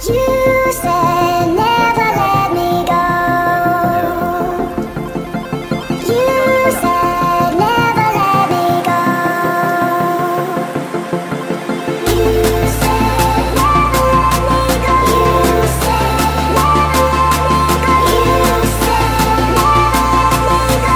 You said never let me go. You said never let me go. You said never let me go. You said never let me go. You said never let me go. You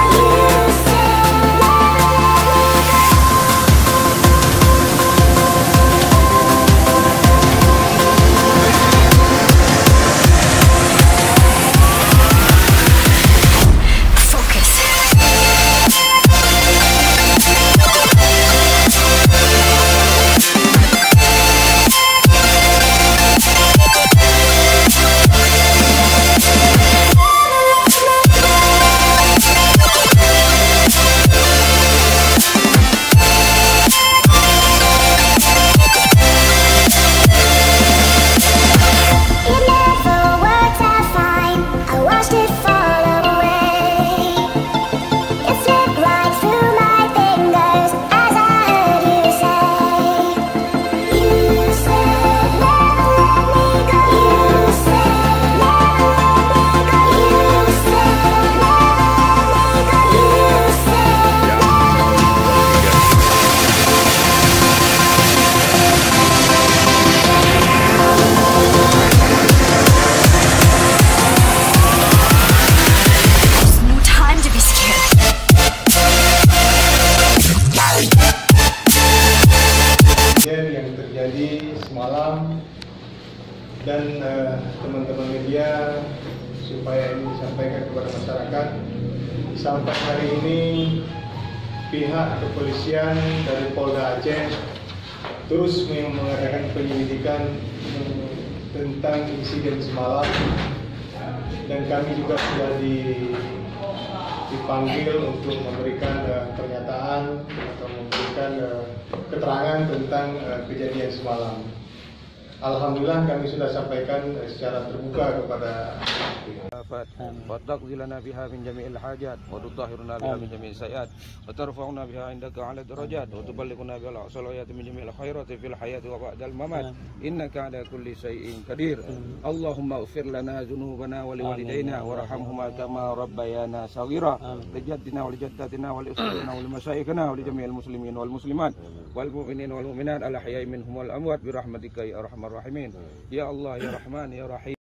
said yang terjadi semalam dan teman-teman media supaya ini disampaikan kepada masyarakat. Sampai hari ini pihak kepolisian dari Polda Aceh terus mengadakan penyelidikan tentang insiden semalam, dan kami juga sudah dipanggil untuk memberikan pernyataan atau memberikan keterangan tentang kejadian semalam. Alhamdulillah kami sudah sampaikan secara terbuka kepada وتقضي لنا بها من جميع الحاجات وتطهرنا بها من جميع السيئات وترفعنا بها عندك على الدرجات وتبلغنا بها الأقصى الغايات من جميع الخيرات في الحياة وبعد الممات إنك على كل شيء قدير. اللهم اغفر لنا ذنوبنا ولوالدينا وارحمهما كما ربيانا صغيرا لجدنا ولجداتنا ولإخواننا ولمشايخنا ولجميع المسلمين والمسلمات والمؤمنين والمؤمنات الأحياء منهم والأموات برحمتك يا أرحم الراحمين. يا الله يا رحمن يا رحيم.